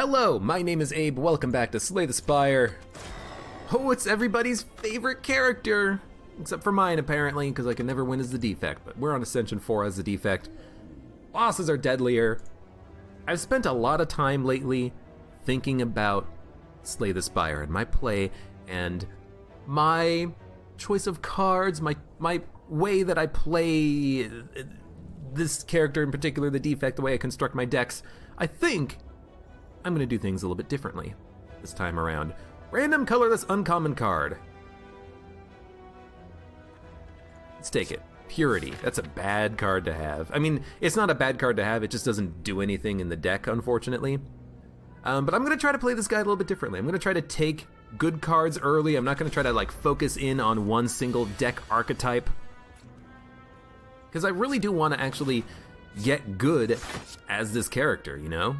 Hello, my name is Abe. Welcome back to Slay the Spire. Oh, it's everybody's favorite character. Except for mine, apparently, because I can never win as the defect. But we're on Ascension 4 as the defect. Bosses are deadlier. I've spent a lot of time lately thinking about Slay the Spire and my play and my choice of cards, my way that I play this character in particular, the defect, the way I construct my decks. I think I'm gonna do things a little bit differently this time around. Random colorless uncommon card. Let's take it. Purity. That's a bad card to have. I mean, it's not a bad card to have, it just doesn't do anything in the deck, unfortunately. But I'm gonna try to play this guy a little bit differently. I'm gonna try to take good cards early. I'm not gonna try to like focus in on one single deck archetype. Because I really do want to actually get good as this character, you know?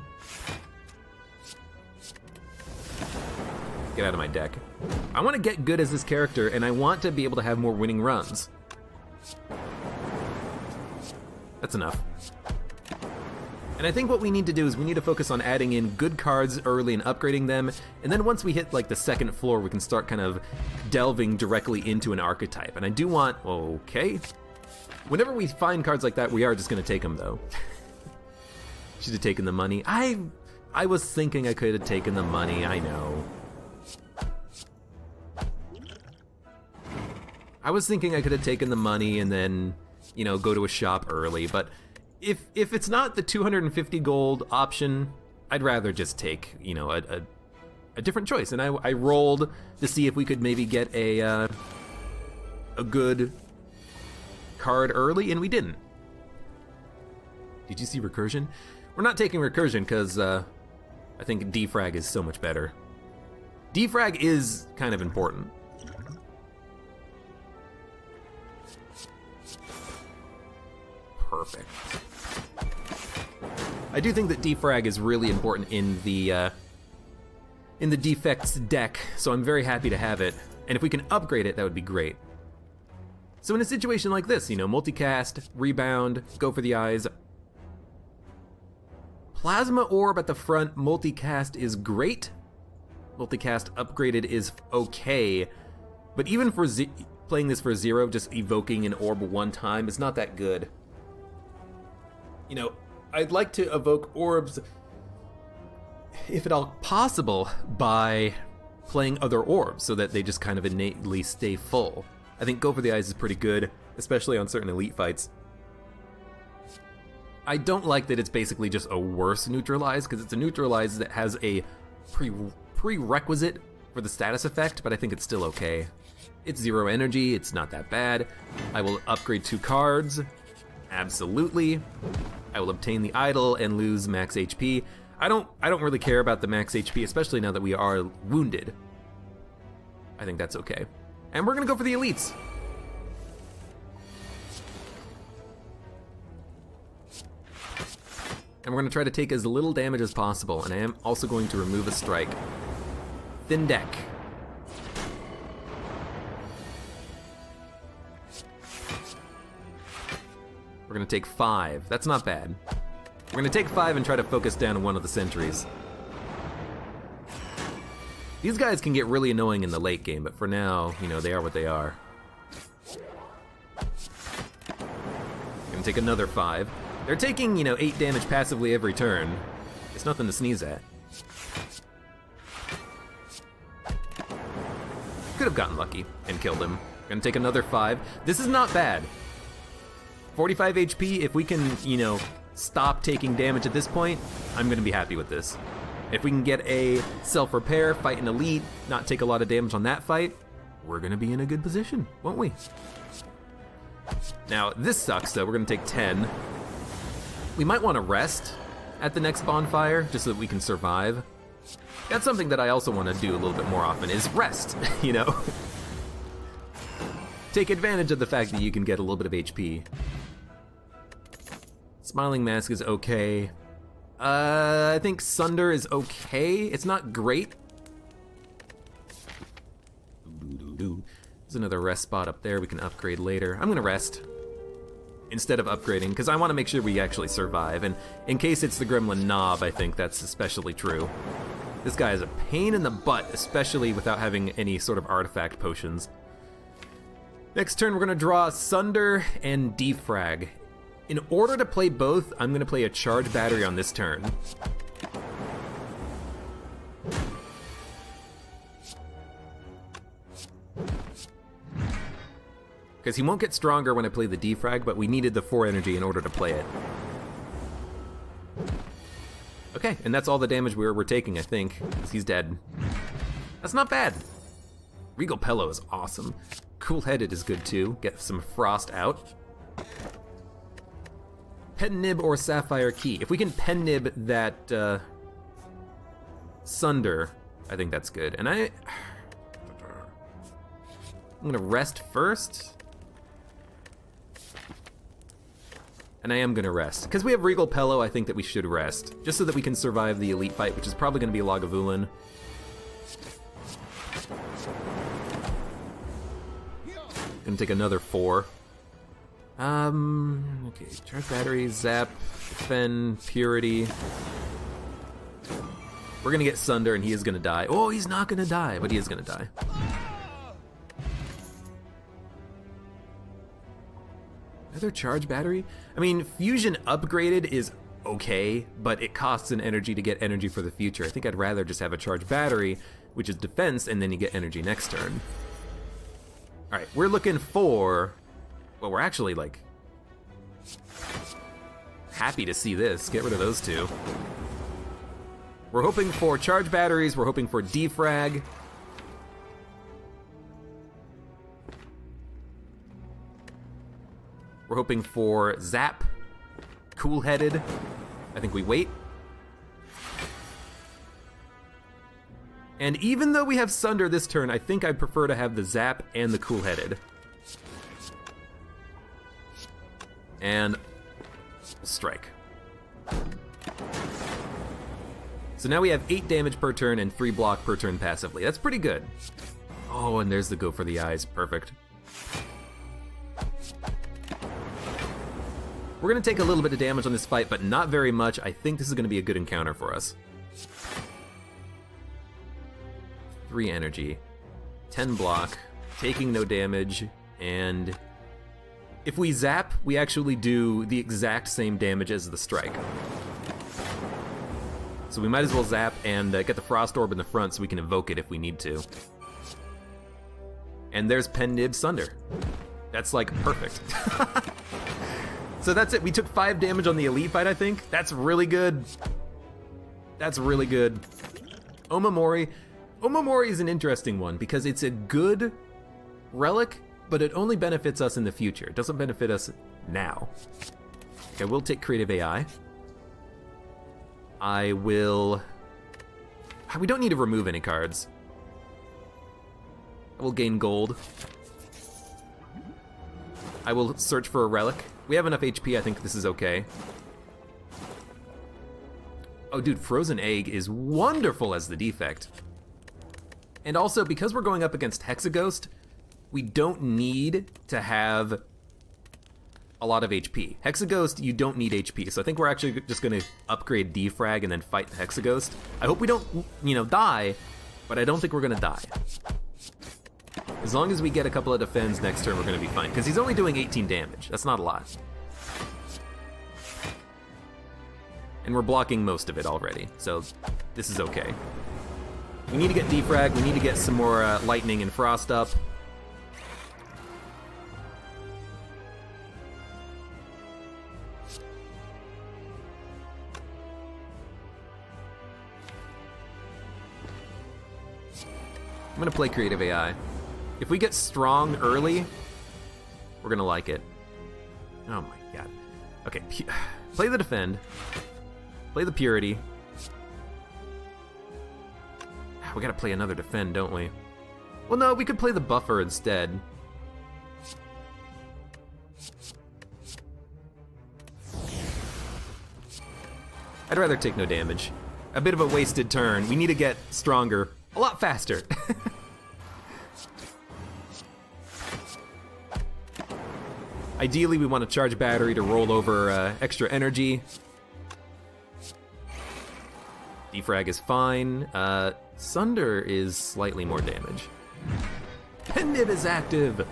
Get out of my deck. I want to get good as this character, and I want to be able to have more winning runs. That's enough. And I think what we need to do is we need to focus on adding in good cards early and upgrading them, and then once we hit like the second floor, we can start kind of delving directly into an archetype. And I do want, okay. Whenever we find cards like that, we are just gonna take them though. Should have taken the money. I was thinking I could have taken the money, I know. I was thinking I could have taken the money and then, you know, go to a shop early, but if it's not the 250 gold option, I'd rather just take, you know, a different choice. And I rolled to see if we could maybe get a good card early, and we didn't. Did you see recursion? We're not taking recursion because I think defrag is so much better. Defrag is kind of important. Perfect. I do think that defrag is really important in the defects deck, so I'm very happy to have it. And if we can upgrade it, that would be great. So in a situation like this, you know, multicast, rebound, go for the eyes. Plasma orb at the front, multicast is great. Multicast upgraded is okay, but even for playing this for 0, just evoking an orb one time is not that good. You know, I'd like to evoke orbs, if at all possible, by playing other orbs so that they just kind of innately stay full. I think Go for the Eyes is pretty good, especially on certain elite fights. I don't like that it's basically just a worse neutralize, because it's a neutralize that has a prerequisite for the status effect, but I think it's still okay. It's 0 energy, it's not that bad. I will upgrade 2 cards, absolutely. I will obtain the idol and lose max HP. I don't really care about the max HP, especially now that we are wounded. I think that's okay. And we're gonna go for the elites. And we're gonna try to take as little damage as possible, and I am also going to remove a strike. Thin deck. We're gonna take 5, that's not bad. We're gonna take 5 and try to focus down on one of the sentries. These guys can get really annoying in the late game, but for now, you know, they are what they are. Gonna take another 5. They're taking, you know, 8 damage passively every turn. It's nothing to sneeze at. Could have gotten lucky and killed him. Gonna take another 5. This is not bad. 45 HP, if we can, you know, stop taking damage at this point, I'm gonna be happy with this. If we can get a self-repair, fight an elite, not take a lot of damage on that fight, we're gonna be in a good position, won't we? Now, this sucks though, we're gonna take 10. We might wanna rest at the next bonfire, just so that we can survive. That's something that I also wanna do a little bit more often, is rest, you know? Take advantage of the fact that you can get a little bit of HP. Smiling Mask is okay. I think Sunder is okay. It's not great. There's another rest spot up there we can upgrade later. I'm gonna rest. instead of upgrading, because I want to make sure we actually survive, and in case it's the Gremlin Knob, I think that's especially true. This guy is a pain in the butt, especially without having any sort of artifact potions. Next turn, we're going to draw Sunder and Defrag. In order to play both, I'm going to play a Charge Battery on this turn. Because he won't get stronger when I play the Defrag, but we needed the 4 energy in order to play it. Okay, and that's all the damage we're taking, I think. He's dead. That's not bad. Regal Pillow is awesome. Cool-Headed is good too. Get some frost out. Pen Nib or Sapphire Key. If we can Pen Nib that Sunder, I think that's good. And I'm gonna rest first. And I am gonna rest. Because we have Regal Pillow, I think that we should rest. Just so that we can survive the elite fight, which is probably gonna be a Lagavulin. Gonna take another 4. Okay, Charge Battery, Zap, Defend, Purity. We're gonna get Sunder and he is gonna die. Oh, he's not gonna die, but he is gonna die. Another Charge Battery? I mean, Fusion upgraded is okay, but it costs an energy to get energy for the future. I think I'd rather just have a Charge Battery, which is defense, and then you get energy next turn. Alright, we're looking for... Well, we're actually, like... happy to see this. Get rid of those two. We're hoping for Charge Batteries, we're hoping for Defrag. We're hoping for Zap, Cool-Headed. I think we wait. And even though we have Sunder this turn, I think I'd prefer to have the Zap and the Cool-Headed. And strike. So now we have 8 damage per turn and 3 block per turn passively. That's pretty good. Oh, and there's the go for the eyes. Perfect. We're gonna take a little bit of damage on this fight, but not very much. I think this is gonna be a good encounter for us. 3 energy, 10 block, taking no damage, and if we zap, we actually do the exact same damage as the strike. So we might as well zap and get the Frost Orb in the front so we can evoke it if we need to. And there's Pen Nib Sunder. That's like perfect. So that's it. We took 5 damage on the elite fight, I think. That's really good. That's really good. Omamori. Omamori is an interesting one because it's a good relic, but it only benefits us in the future. It doesn't benefit us now. Okay, we'll take Creative AI. I will... We don't need to remove any cards. I will gain gold. I will search for a relic. We have enough HP, I think this is okay. Oh dude, Frozen Egg is wonderful as the defect. And also, because we're going up against Hexaghost, we don't need to have a lot of HP. Hexaghost, you don't need HP, so I think we're actually just gonna upgrade Defrag and then fight the Hexaghost. I hope we don't, die, but I don't think we're gonna die. As long as we get a couple of defends next turn, we're gonna be fine, because he's only doing 18 damage. That's not a lot. And we're blocking most of it already, so this is okay. We need to get Defrag, we need to get some more Lightning and Frost up. I'm gonna play Creative AI. If we get strong early, we're gonna like it. Oh my god. Okay, play the Defend. Play the Purity. We gotta play another Defend, don't we? Well, no, we could play the Buffer instead. I'd rather take no damage. A bit of a wasted turn. We need to get stronger. A lot faster. Ideally, we want to charge battery to roll over extra energy. Defrag is fine. Sunder is slightly more damage. Pendant is active!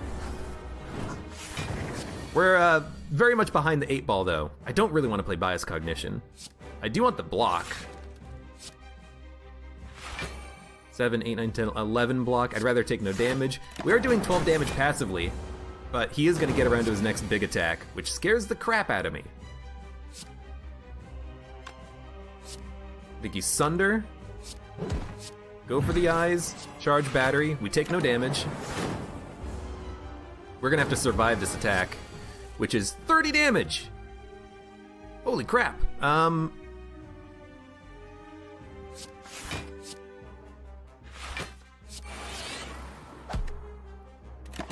We're very much behind the 8 ball, though. I don't really want to play Bias Cognition. I do want the block. 7, 8, 9, 10, 11 block. I'd rather take no damage. We are doing 12 damage passively, but he is going to get around to his next big attack, which scares the crap out of me. I think you Sunder. Go for the eyes. Charge battery. We take no damage. We're going to have to survive this attack, which is 30 damage. Holy crap. I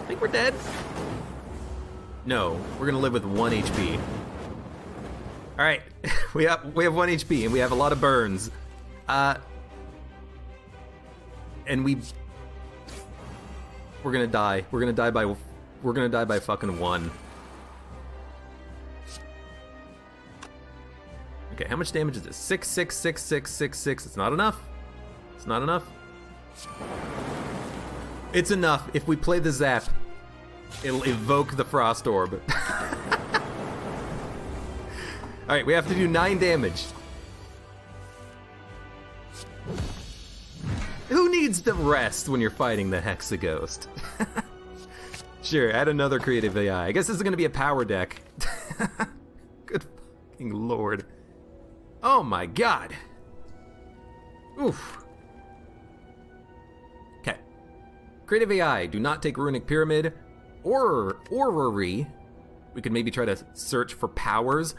think we're dead. No, we're gonna live with 1 HP. All right, we have 1 HP and we have a lot of burns. And we're gonna die. We're gonna die by fucking 1. Okay, how much damage is this? 6, 6, 6, 6, 6, 6. It's not enough. It's not enough. It's enough. If we play the Zap, it'll evoke the Frost Orb. Alright, we have to do 9 damage. Who needs to rest when you're fighting the Hexaghost? Sure, add another creative AI. I guess this is gonna be a power deck. Good fucking lord. Oh my god. Oof. Okay. Creative AI, do not take Runic Pyramid or Orrery. We could maybe try to search for powers.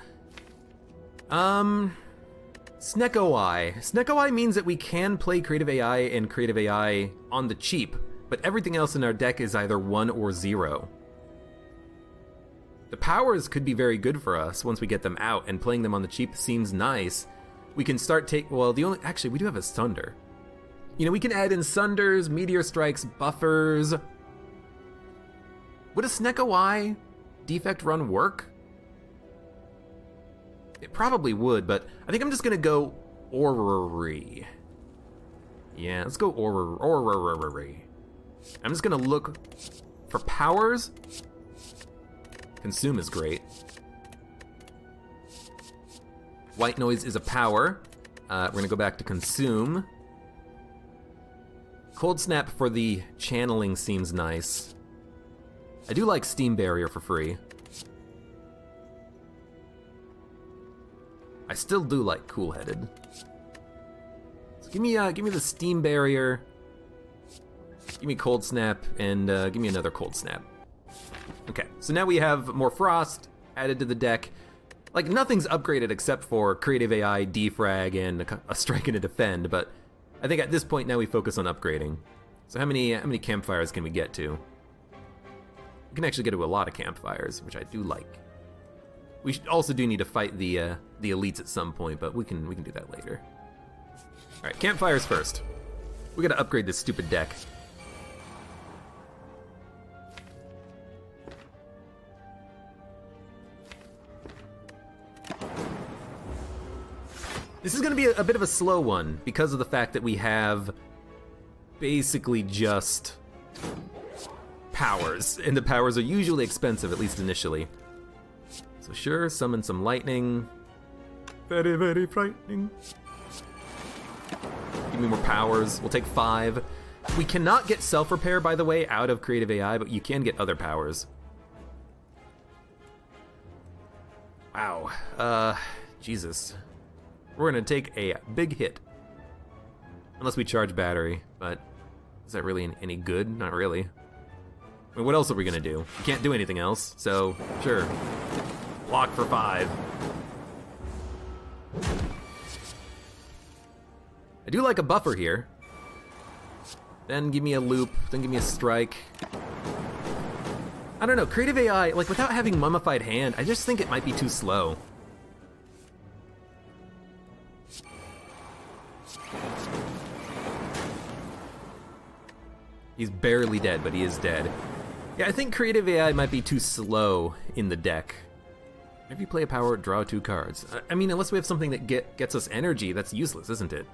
Sneko Eye. Sneko Eye means that we can play Creative AI and Creative AI on the cheap, but everything else in our deck is either 1 or 0. The powers could be very good for us once we get them out, and playing them on the cheap seems nice. We can start actually, we do have a Sunder. You know, we can add in Sunders, Meteor Strikes, Buffers. Would a Sneko Eye defect run work? It probably would, but I think I'm just gonna go Orrery. Yeah, let's go Orrery. I'm just gonna look for powers. Consume is great. White Noise is a power. We're gonna go back to Consume. Cold Snap for the channeling seems nice. I do like Steam Barrier for free. I still do like Cool Headed. So give me the Steam Barrier. Give me Cold Snap and give me another Cold Snap. Okay, so now we have more Frost added to the deck. Like, nothing's upgraded except for Creative AI, Defrag, and a Strike and a Defend, but I think at this point now we focus on upgrading. So how many campfires can we get to? We can actually get to a lot of campfires, which I do like. We also do need to fight the elites at some point, but we can do that later. All right, campfires first. We gotta upgrade this stupid deck. This is gonna be a bit of a slow one because of the fact that we have basically just powers, and the powers are usually expensive, at least initially. So sure, summon some lightning. Very, very frightening. Give me more powers. We'll take 5. We cannot get self-repair, by the way, out of Creative AI, but you can get other powers. Wow. Jesus. We're gonna take a big hit. Unless we charge battery, but is that really any good? Not really. I mean, what else are we gonna do? We can't do anything else, so sure. Block for 5. I do like a buffer here. Then give me a loop, then give me a strike. I don't know, Creative AI, like without having Mummified Hand, I just think it might be too slow. He's barely dead, but he is dead. Yeah, I think creative AI might be too slow in the deck. If you play a power, draw 2 cards. I mean, unless we have something that gets us energy, that's useless, isn't it?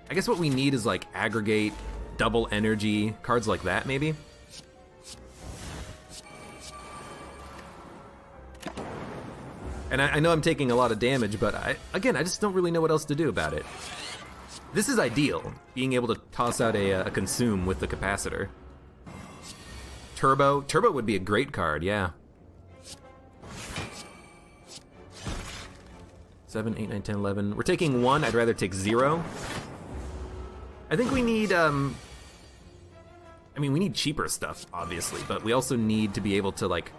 I guess what we need is like aggregate, double energy, cards like that maybe. And I know I'm taking a lot of damage, but again, I just don't really know what else to do about it. This is ideal, being able to toss out a consume with the capacitor. Turbo would be a great card, yeah. 7, 8, 9, 10, 11. We're taking 1, I'd rather take 0. I think we need, I mean, we need cheaper stuff, obviously, but we also need to be able to, like,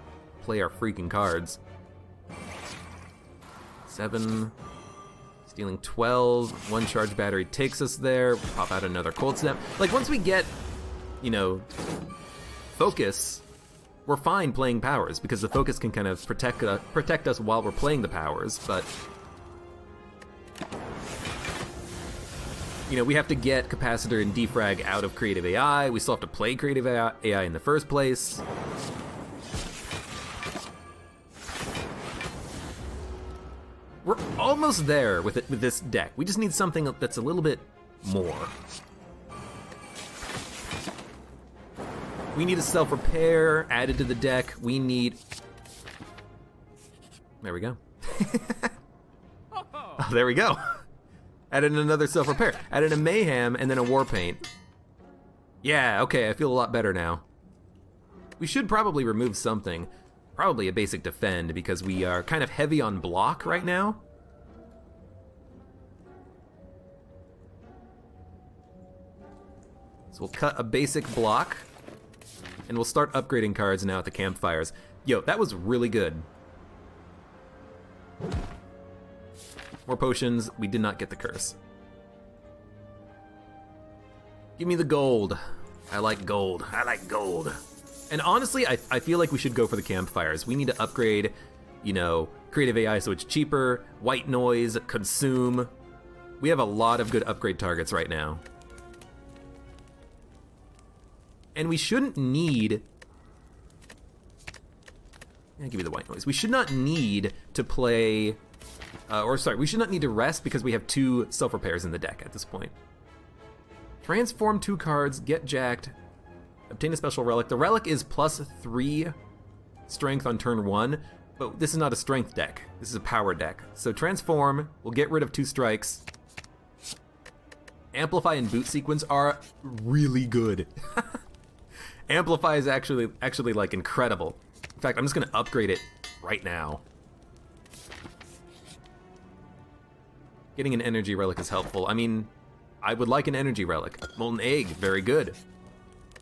play our freaking cards. 7, stealing 12, 1 charge battery takes us there, pop out another cold snap. Like, once we get, you know, focus, we're fine playing powers, because the focus can kind of protect us while we're playing the powers, but... You know, we have to get Capacitor and Defrag out of Creative AI. We still have to play Creative AI in the first place. We're almost there with this deck. We just need something that's a little bit more. We need a self-repair added to the deck. We need... There we go. Oh, there we go. Added another self-repair. Added a Mayhem and then a War Paint. Yeah, okay, I feel a lot better now. We should probably remove something. Probably a basic defend, because we are kind of heavy on block right now. So we'll cut a basic block, and we'll start upgrading cards now at the campfires. Yo, that was really good. More potions. We did not get the curse. Give me the gold. I like gold. I like gold. And honestly, I feel like we should go for the campfires. We need to upgrade, you know, Creative AI so it's cheaper, white noise, consume. We have a lot of good upgrade targets right now. And we shouldn't need... Yeah, give me the white noise. We should not need to play... we should not need to rest because we have 2 self-repairs in the deck at this point. Transform 2 cards, get jacked, obtain a special relic. The relic is +3 strength on turn 1, but this is not a strength deck. This is a power deck. So transform, we'll get rid of 2 strikes. Amplify and boot sequence are really good. Amplify is actually like incredible. In fact, I'm just gonna upgrade it right now. Getting an energy relic is helpful. I mean, I would like an energy relic. Molten egg, very good.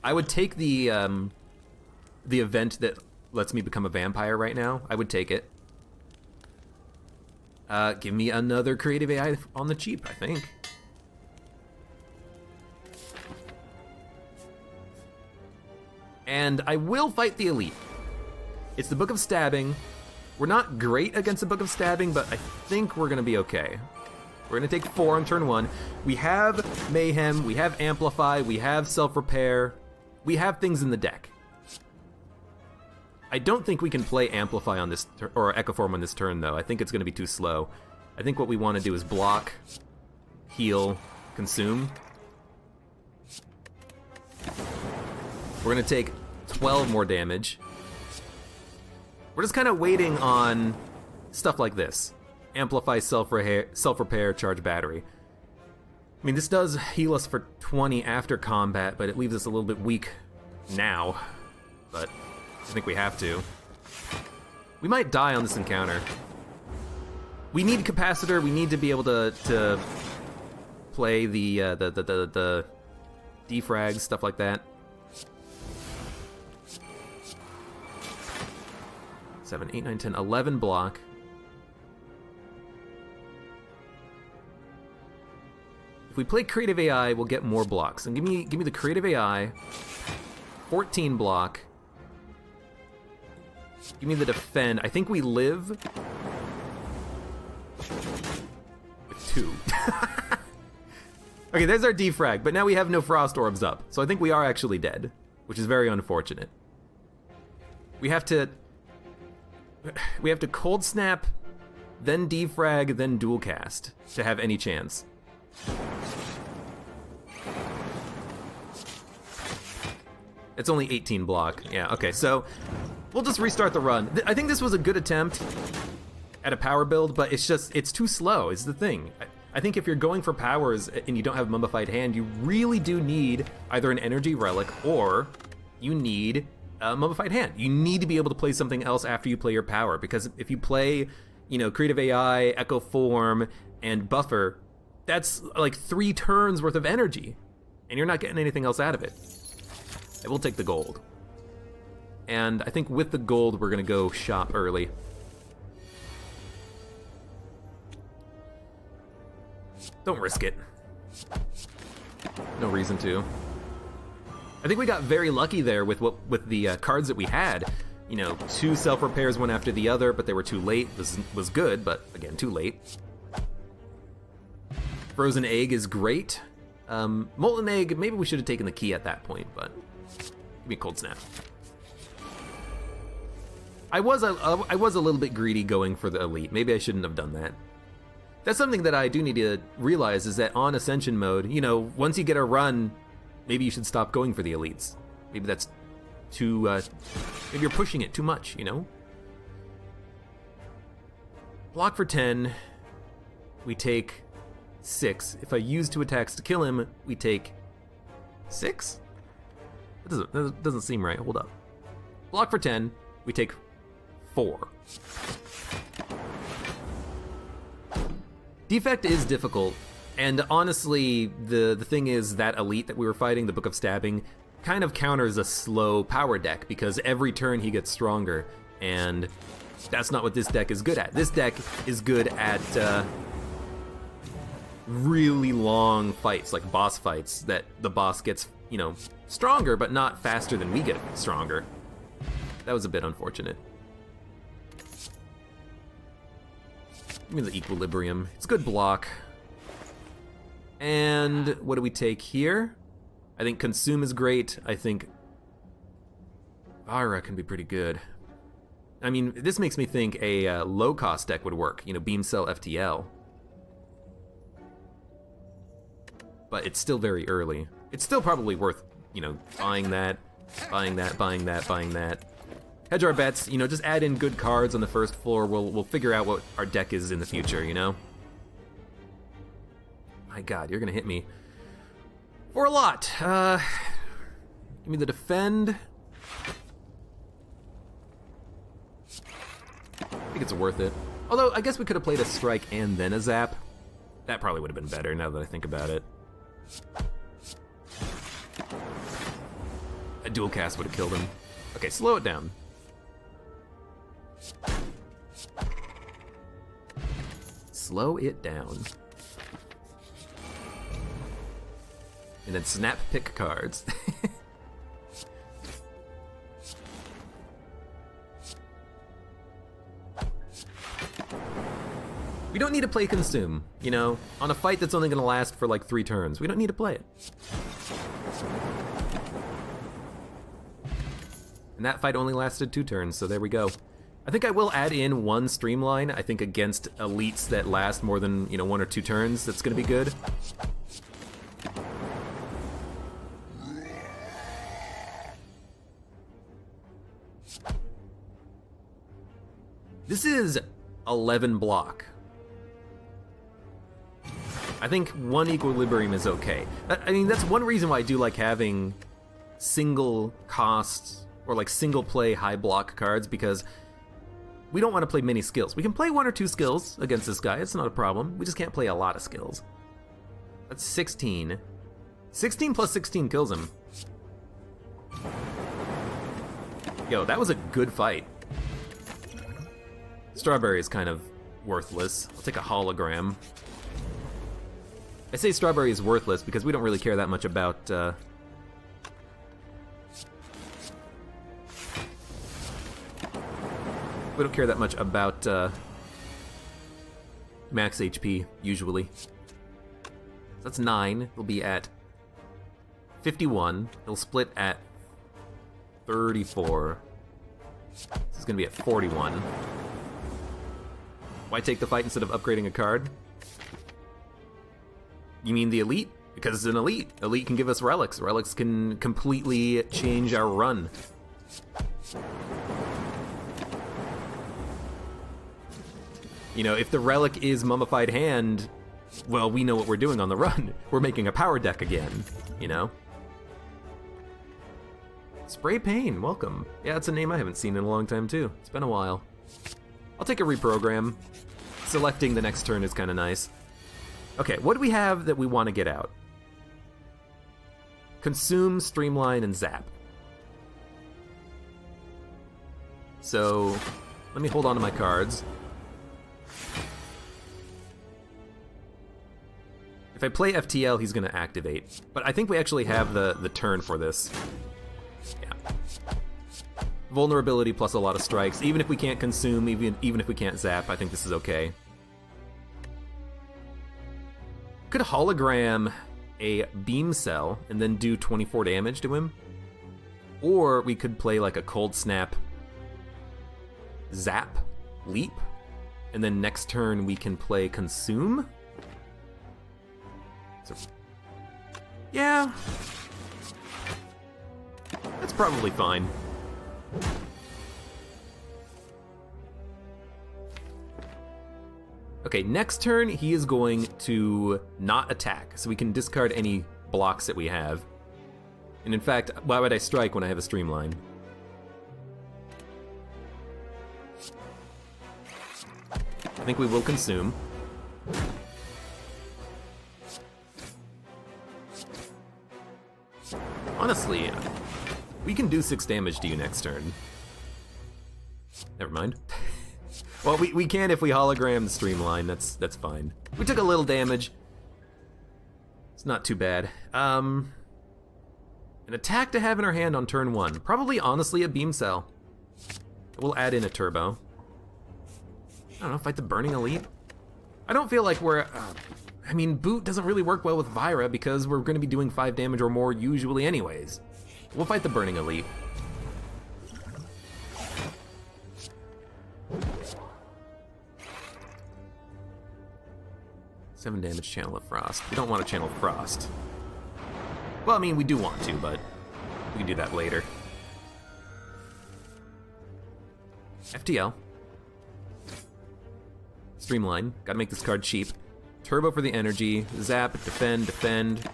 I would take the event that lets me become a vampire right now. I would take it. Give me another creative AI on the cheap, I think. And I will fight the elite. It's the Book of Stabbing. We're not great against the Book of Stabbing, but I think we're gonna be okay. We're gonna take 4 on turn 1. We have Mayhem, we have Amplify, we have Self-Repair. We have things in the deck. I don't think we can play Amplify on this, or Echoform on this turn, though. I think it's gonna be too slow. I think what we wanna do is block, heal, consume. We're gonna take 12 more damage. We're just kind of waiting on stuff like this. Amplify, self-repair, charge battery. I mean, this does heal us for 20 after combat, but it leaves us a little bit weak now. But I think we have to. We might die on this encounter. We need Capacitor. We need to be able to play the defrags, stuff like that. 7, 8, 9, 10, 11 block. If we play Creative AI, we'll get more blocks. And give me the Creative AI, 14 block. Give me the Defend. I think we live with 2. Okay, there's our defrag, but now we have no frost orbs up, so I think we are actually dead, which is very unfortunate. We have to cold snap, then defrag, then dual cast to have any chance. It's only 18 block. Yeah, okay, so we'll just restart the run. I think this was a good attempt at a power build, but it's too slow is the thing. I think if you're going for powers and you don't have Mummified Hand, you really do need either an energy relic or you need a Mummified Hand. You need to be able to play something else after you play your power, because if you play, you know, Creative AI, Echo Form, and Buffer, that's like 3 turns worth of energy, and you're not getting anything else out of it. I will take the gold. And I think with the gold, we're gonna go shop early. Don't risk it. No reason to. I think we got very lucky there with the cards that we had. You know, 2 self-repairs, one after the other, but they were too late. This was good, but again, too late. Frozen Egg is great. Molten Egg, maybe we should have taken the key at that point, but give me Cold Snap. I was a little bit greedy going for the elite. Maybe I shouldn't have done that. That's something that I do need to realize, is that on Ascension mode, you know, once you get a run, maybe you should stop going for the elites. Maybe that's too, maybe you're pushing it too much, you know? Block for 10, we take 6. If I use 2 attacks to kill him, we take 6? That doesn't seem right, hold up. Block for 10, we take 4. Defect is difficult, and honestly, the thing is that elite that we were fighting, the Book of Stabbing, kind of counters a slow power deck, because every turn he gets stronger, and that's not what this deck is good at. This deck is good at really long fights, like boss fights, that the boss gets, you know, stronger, but not faster than we get stronger. That was a bit unfortunate. Give me the Equilibrium. It's a good block. And what do we take here? I think Consume is great. I think Vara can be pretty good. I mean, this makes me think a low-cost deck would work. You know, Beam Cell FTL. But it's still very early. It's still probably worth, you know, buying that, buying that, buying that, buying that. Hedge our bets, you know, just add in good cards on the first floor. We'll figure out what our deck is in the future, you know? My God, you're gonna hit me for a lot. Give me the defend. I think it's worth it. Although, I guess we could have played a strike and then a zap. That probably would have been better now that I think about it. A dual cast would have killed him. Okay, slow it down. Slow it down. And then snap pick cards. We don't need to play Consume, you know? On a fight that's only gonna last for like 3 turns. We don't need to play it. And that fight only lasted 2 turns, so there we go. I think I will add in 1 Streamline, I think against elites that last more than, you know, 1 or 2 turns. That's gonna be good. This is 11 block. I think 1 Equilibrium is okay. I mean, that's one reason why I do like having single cost or like single play high block cards, because we don't want to play many skills. We can play 1 or 2 skills against this guy, it's not a problem. We just can't play a lot of skills. That's 16. 16 plus 16 kills him. Yo, that was a good fight. Strawberry is kind of worthless. I'll take a hologram. I say Strawberry is worthless because we don't really care that much about we don't care that much about max HP, usually. that's 9. He'll be at 51. He'll split at 34. This is gonna be at 41. Why take the fight instead of upgrading a card? You mean the elite? Because it's an elite. Elite can give us relics. Relics can completely change our run. You know, if the relic is Mummified Hand, well, we know what we're doing on the run. We're making a power deck again, you know? Spray Pain, welcome. Yeah, it's a name I haven't seen in a long time, too. It's been a while. I'll take a reprogram. Selecting the next turn is kind of nice. Okay, what do we have that we want to get out? Consume, Streamline, and Zap. So, let me hold on to my cards. If I play FTL, he's going to activate. But I think we actually have the turn for this. Yeah. Vulnerability plus a lot of strikes. Even if we can't consume, even if we can't zap, I think this is okay. Could hologram a beam cell and then do 24 damage to him. Or we could play like a cold snap, zap, leap, and then next turn we can play consume. So, yeah, that's probably fine. Okay, next turn he is going to not attack, so we can discard any blocks that we have. And in fact, why would I strike when I have a Streamline? I think we will consume. Honestly, we can do 6 damage to you next turn. Never mind. Well, we can if we hologram the Streamline, that's fine. We took a little damage. It's not too bad. An attack to have in our hand on turn 1. Probably, honestly, a Beam Cell. We'll add in a Turbo. I don't know, fight the Burning Elite? I don't feel like we're... I mean, Boot doesn't really work well with Vira because we're going to be doing 5 damage or more usually anyways. We'll fight the Burning Elite. Seven damage, Channel of Frost. We don't want to Channel Frost. Well, I mean, we do want to, but we can do that later. FTL. Streamline. Gotta make this card cheap. Turbo for the energy. Zap, defend, defend.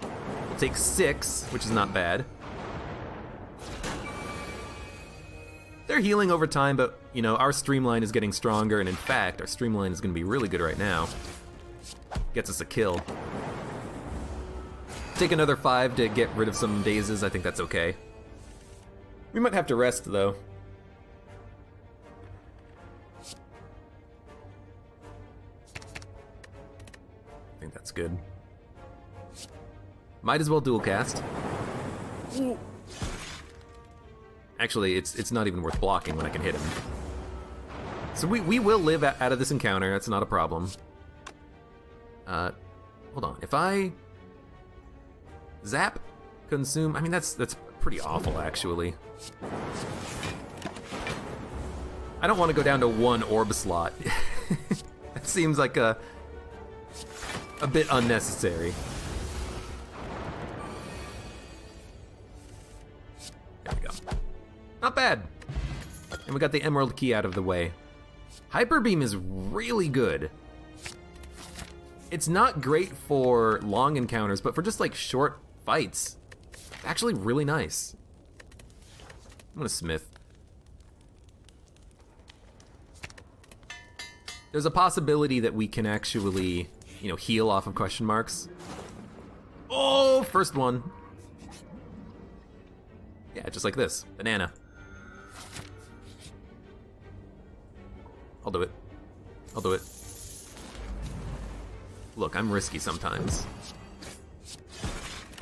We'll take 6, which is not bad. They're healing over time, but, you know, our Streamline is getting stronger, and in fact, our Streamline is going to be really good right now. Gets us a kill. Take another 5 to get rid of some dazes. I think that's okay. We might have to rest, though. I think that's good. Might as well dual cast. Actually, it's not even worth blocking when I can hit him. So we will live out of this encounter. That's not a problem. Hold on. If I zap, consume, I mean that's pretty awful actually. I don't want to go down to 1 orb slot. That seems like a bit unnecessary. There we go. Not bad. And we got the Emerald Key out of the way. Hyper Beam is really good. It's not great for long encounters, but for just like short fights, it's actually really nice. I'm gonna Smith. There's a possibility that we can actually, you know, heal off of question marks. Oh, first one. Yeah, just like this. Banana. I'll do it. I'll do it. Look, I'm risky sometimes.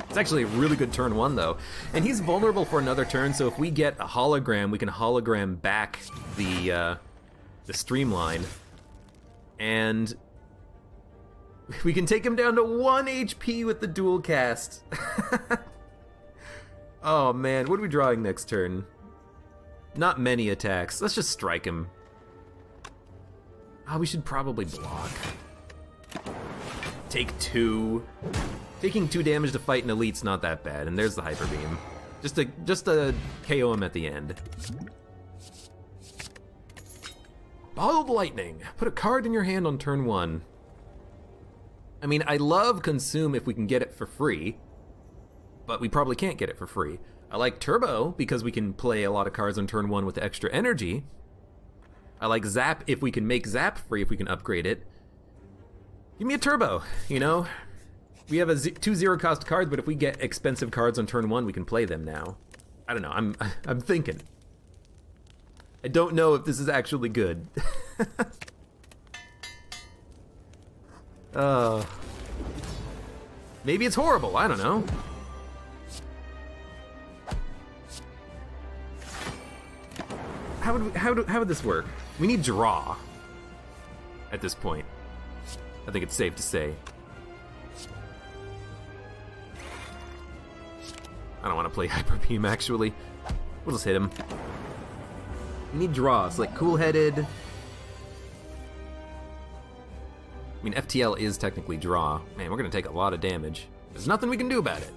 It's actually a really good turn 1, though. And he's vulnerable for another turn, so if we get a hologram, we can hologram back the Streamline. And We can take him down to 1 HP with the dual cast. Oh man, what are we drawing next turn? Not many attacks. Let's just strike him. Oh, we should probably block. Take 2. Taking 2 damage to fight an elite's not that bad, and there's the Hyper Beam. Just to KO him at the end. Bottled Lightning. Put a card in your hand on turn 1. I mean, I love Consume if we can get it for free, but we probably can't get it for free. I like Turbo because we can play a lot of cards on turn 1 with extra energy. I like Zap if we can make Zap free, if we can upgrade it. Give me a Turbo, you know? We have 2 zero-cost cards, but if we get expensive cards on turn 1, we can play them now. I don't know, I'm thinking. I don't know if this is actually good. Maybe it's horrible, I don't know. How would this work? We need draw at this point. I think it's safe to say. I don't want to play Hyper Beam, actually. We'll just hit him. We need draws, like Cool-Headed. I mean, FTL is technically draw. Man, we're gonna take a lot of damage. There's nothing we can do about it.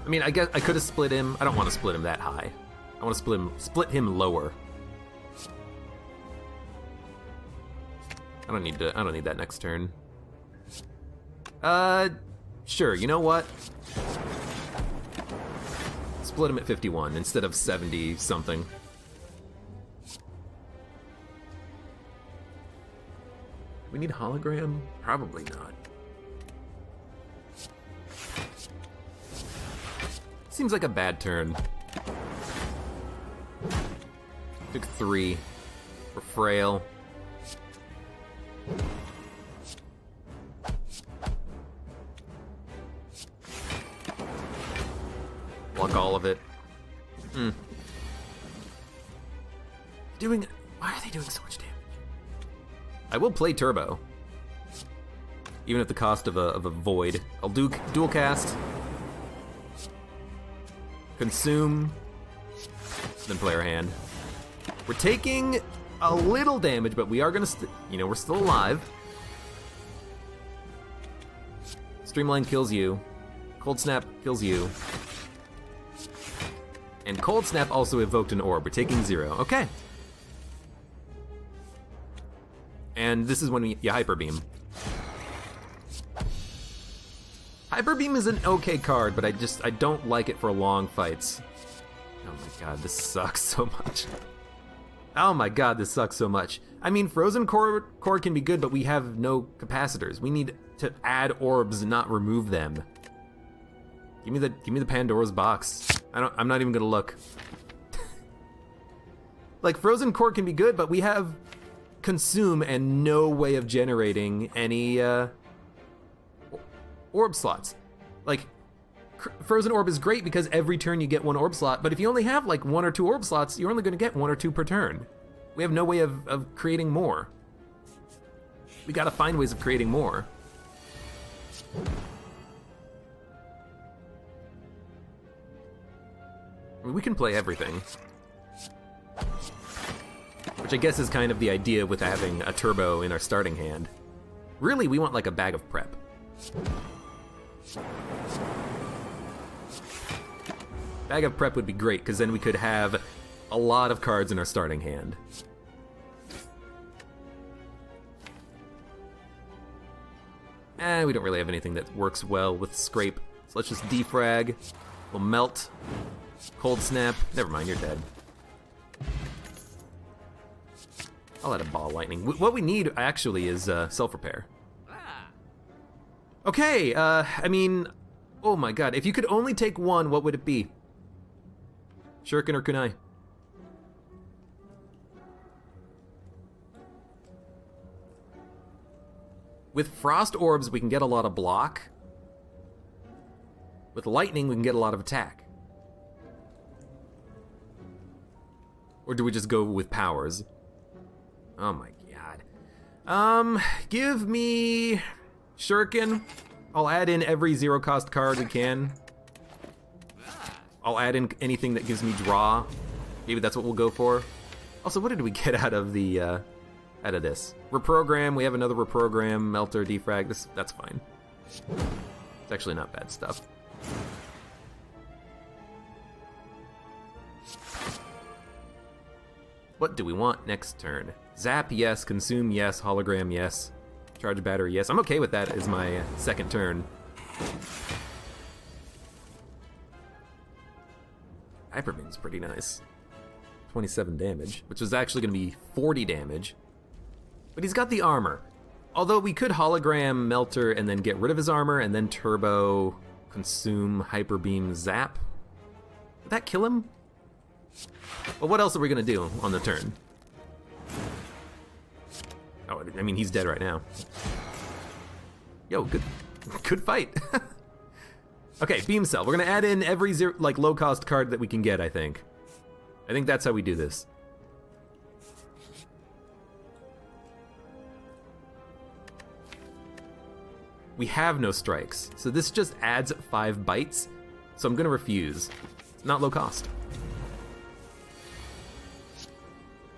I mean, I guess I could have split him. I don't want to split him that high. I want to split him lower. I don't need that next turn. Sure, you know what? Split him at 51 instead of 70 something. We need hologram? Probably not. Seems like a bad turn. Took 3. We're frail. Block all of it. Why are they doing so much damage? I will play Turbo. Even at the cost of a void. I'll do dual cast. Consume. Then play our hand. We're taking a little damage, but we are gonna, we're still alive. Streamline kills you. Cold Snap kills you. And Cold Snap also evoked an orb. We're taking 0. Okay. And this is when you Hyper Beam. Hyper Beam is an okay card, but I don't like it for long fights. Oh my god, this sucks so much. Oh my god, this sucks so much. I mean, Frozen Core can be good, but we have no capacitors. We need to add orbs and not remove them. Give me the Pandora's box. I'm not even gonna look. Like, Frozen Core can be good, but we have Consume and no way of generating any orb slots. Like, Frozen Orb is great because every turn you get 1 orb slot, but if you only have like 1 or 2 orb slots, you're only gonna get 1 or 2 per turn. We have no way of creating more. We gotta find ways of creating more. I mean, we can play everything. Which I guess is kind of the idea with having a Turbo in our starting hand. Really, we want like a bag of prep. Bag of prep would be great, because then we could have a lot of cards in our starting hand. We don't really have anything that works well with Scrape, so let's just defrag. We'll melt. Cold Snap. Never mind, you're dead. I'll add a Ball Lightning. What we need, actually, is Self-Repair. Okay, I mean, oh my god, if you could only take 1, what would it be? Shuriken or Kunai? With Frost Orbs, we can get a lot of block. With Lightning, we can get a lot of attack. Or do we just go with powers? Oh my God. Give me Shuriken. I'll add in every zero cost card we can. I'll add in anything that gives me draw. Maybe that's what we'll go for. Also, what did we get out of the out of this? Reprogram, we have another reprogram, melter, defrag, that's fine. It's actually not bad stuff. What do we want next turn? Zap, yes. Consume, yes. Hologram, yes. Charge battery, yes. I'm okay with that as my second turn. Hyperbeam's pretty nice. 27 damage, which was actually going to be 40 damage. But he's got the armor. Although we could hologram, melter, and then get rid of his armor, and then turbo, consume, hyperbeam, zap. Would that kill him? Well, what else are we going to do on the turn? Oh, I mean, he's dead right now. Yo, good fight. Okay, beam cell. We're gonna add in every low cost card that we can get, I think. I think that's how we do this. We have no strikes, so this just adds 5 bites, so I'm gonna refuse. It's not low cost.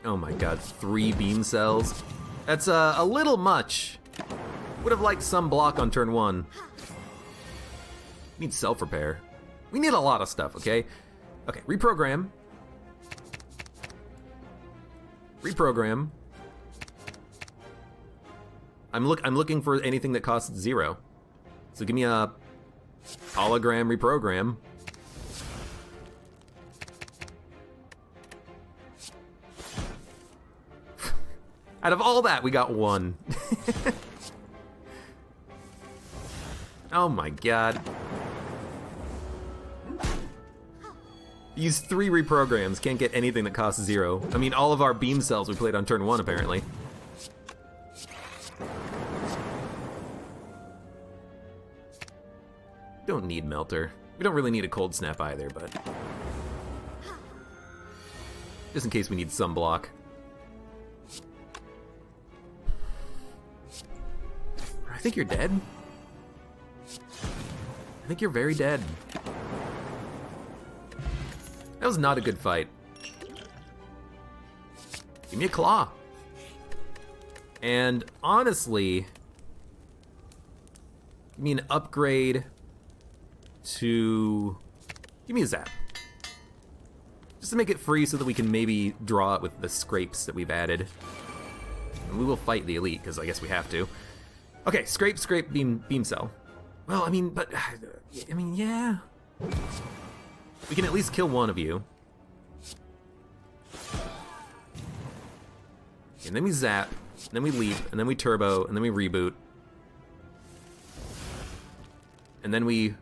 Oh my god, 3 beam cells. That's a little much. Would have liked some block on turn 1. Need self-repair. We need a lot of stuff, okay? Okay, reprogram. Reprogram. I'm looking for anything that costs 0. So give me a hologram reprogram. Out of all that, we got 1. Oh my god. Use 3 reprograms, can't get anything that costs 0. I mean, all of our beam cells we played on turn 1, apparently. Don't need melter. We don't really need a cold snap either, but... just in case we need some block. I think you're dead. I think you're very dead. That was not a good fight. Give me a claw. And honestly, give me an upgrade to... give me a zap. Just to make it free so that we can maybe draw it with the scrapes that we've added. And we will fight the elite, because I guess we have to. Okay, scrape, beam cell. Well, I mean, yeah. We can at least kill one of you. And then we zap, and then we leap, and then we turbo, and then we reboot. And then we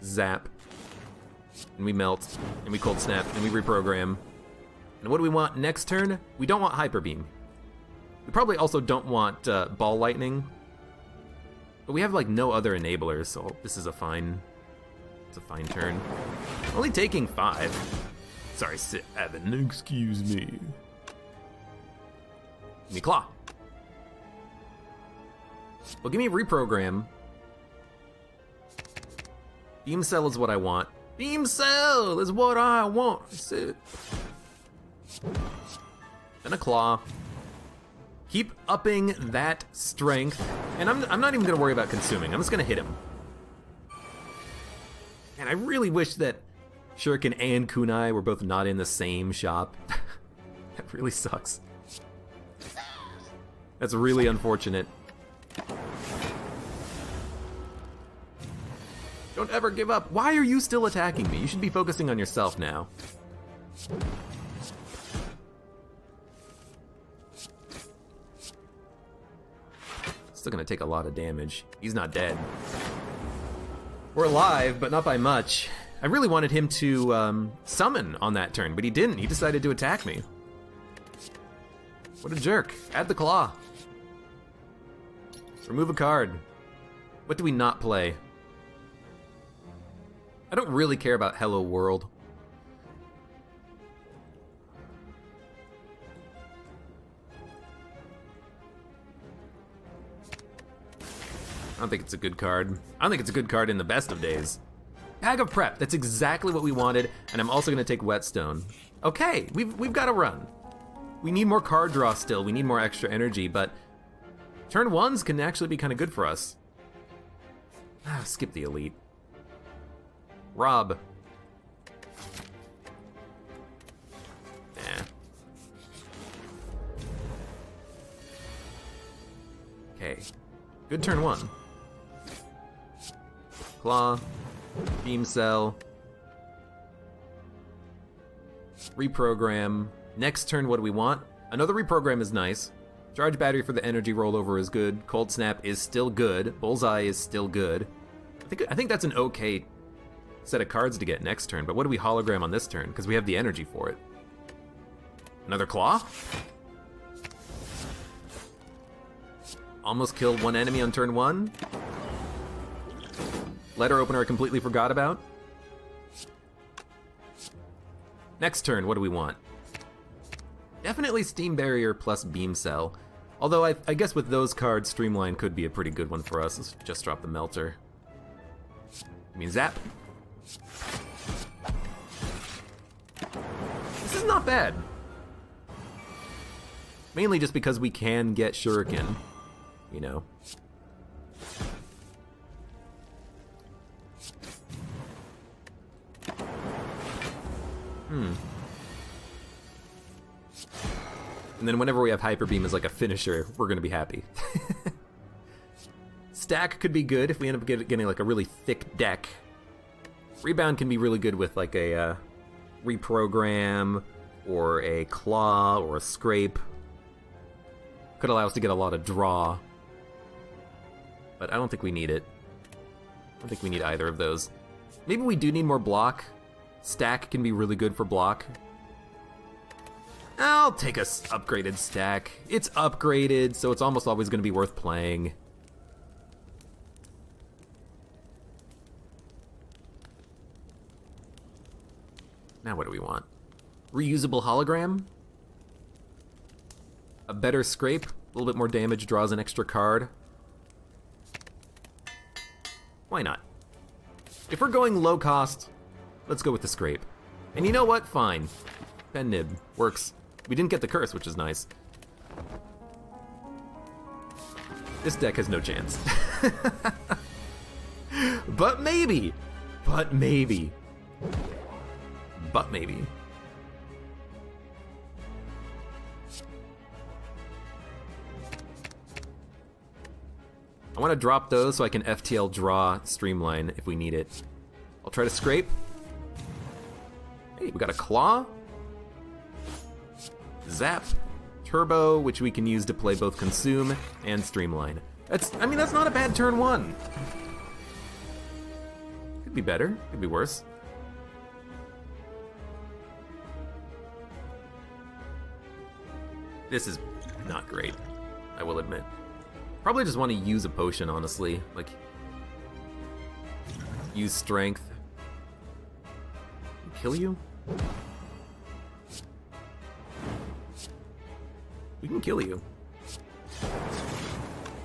zap, and we melt, and we cold snap, and we reprogram. And what do we want next turn? We don't want hyper beam. We probably also don't want ball lightning. But we have like no other enablers, so this is a fine... it's a fine turn. Only taking 5. Sorry, Evan, excuse me. Give me claw. Well, give me a reprogram. Beam cell is what I want. Beam cell is what I want. That's it. Then a claw. Keep upping that strength. And I'm not even gonna worry about consuming. I'm just gonna hit him. And I really wish that Shuriken and Kunai were both not in the same shop. That really sucks. That's really unfortunate. Don't ever give up. Why are you still attacking me? You should be focusing on yourself now. Still gonna take a lot of damage. He's not dead. We're alive, but not by much. I really wanted him to summon on that turn, but he didn't. He decided to attack me. What a jerk. Add the claw. Remove a card. What do we not play? I don't really care about Hello World. don't think it's a good card. I don't think it's a good card in the best of days. Bag of Prep, that's exactly what we wanted, and I'm also gonna take Whetstone. Okay, we've got a run. We need more card draw still, we need more extra energy, but turn 1s can actually be kind of good for us. Skip the elite. Rob. Okay, good turn 1. Claw, Beam Cell, Reprogram. Next turn, what do we want? Another Reprogram is nice. Charge Battery for the energy rollover is good. Cold Snap is still good. Bullseye is still good. I think that's an okay set of cards to get next turn, but what do we hologram on this turn? Because we have the energy for it. Another Claw? Almost killed one enemy on turn 1. Letter opener I completely forgot about. Next turn, what do we want? Definitely Steam Barrier plus Beam Cell. Although I guess with those cards, Streamline could be a pretty good one for us. Let's just drop the Melter. I mean, Zap. This is not bad. Mainly just because we can get Shuriken, you know. And then whenever we have Hyper Beam as like a finisher, we're gonna be happy. Stack could be good if we end up getting like a really thick deck. Rebound can be really good with like a Reprogram or a Claw or a Scrape. Could allow us to get a lot of draw. But I don't think we need it. I don't think we need either of those. Maybe we do need more block. Stack can be really good for block. I'll take a upgraded Stack. It's upgraded, so it's almost always going to be worth playing. Now what do we want? Reusable hologram? A better Scrape? A little bit more damage, draws an extra card. Why not? If we're going low cost, let's go with the Scrape. And you know what? Fine. Pen Nib. Works. We didn't get the curse, which is nice. This deck has no chance. But maybe. But maybe. But maybe. I want to drop those so I can FTL draw Streamline if we need it. I'll try to Scrape. Hey, we got a Claw. Zap. Turbo, which we can use to play both Consume and Streamline. That's not a bad turn 1. Could be better, could be worse. This is not great, I will admit. Probably just want to use a potion, honestly. Like, use Strength. Kill you? We can kill you.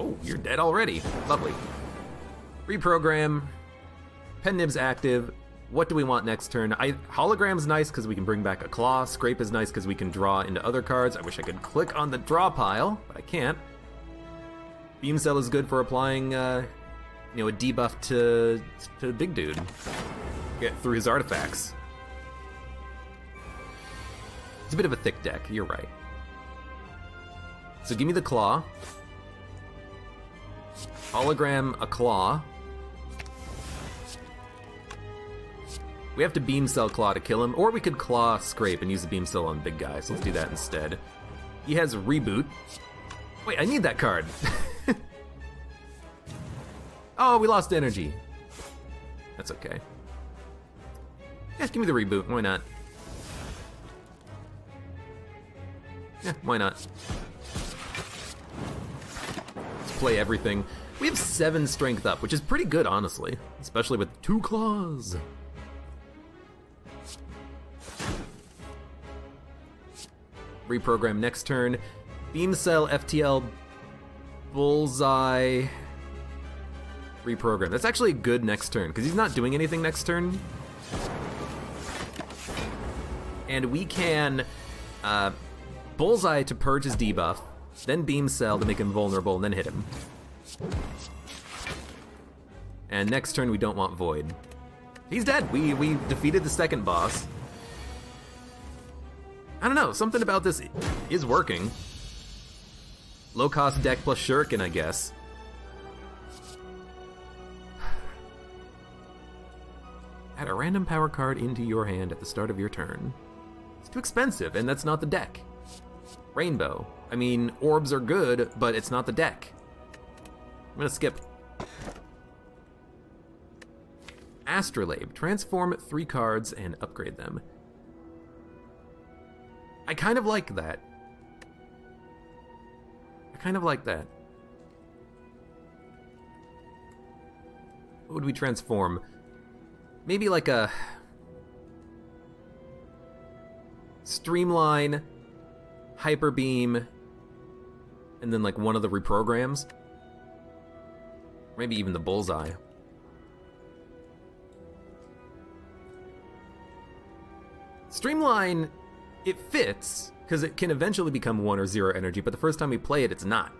Oh, you're dead already. Lovely. Reprogram. Pen Nib's active. What do we want next turn? Hologram's nice because we can bring back a Claw. Scrape is nice because we can draw into other cards. I wish I could click on the draw pile, but I can't. Beam Cell is good for applying, a debuff to Big Dude. Get through his artifacts. It's a bit of a thick deck, you're right. So give me the Claw. Hologram a Claw. We have to Beam Cell Claw to kill him, or we could Claw Scrape and use the Beam Cell on big guy, so let's do that instead. He has Reboot. Wait, I need that card. Oh, we lost energy. That's okay. Yeah, give me the Reboot, why not? Yeah, why not? Let's play everything. We have 7 strength up, which is pretty good, honestly. Especially with 2 claws. Reprogram next turn. Beam Cell, FTL, Bullseye. Reprogram. That's actually a good next turn, because he's not doing anything next turn. And we can Bullseye to purge his debuff, then Beam Cell to make him vulnerable, and then hit him. And next turn we don't want Void. He's dead. We defeated the second boss. I don't know, something about this is working. Low cost deck plus Shuriken, I guess. Add a random power card into your hand at the start of your turn. It's too expensive, and that's not the deck. Rainbow. I mean, orbs are good, but it's not the deck. I'm gonna skip. Astrolabe. Transform 3 cards and upgrade them. I kind of like that. What would we transform? Maybe like a Streamline, Hyper Beam, and then like one of the reprograms. Maybe even the Bullseye. Streamline, it fits, because it can eventually become 1 or 0 energy, but the first time we play it, it's not.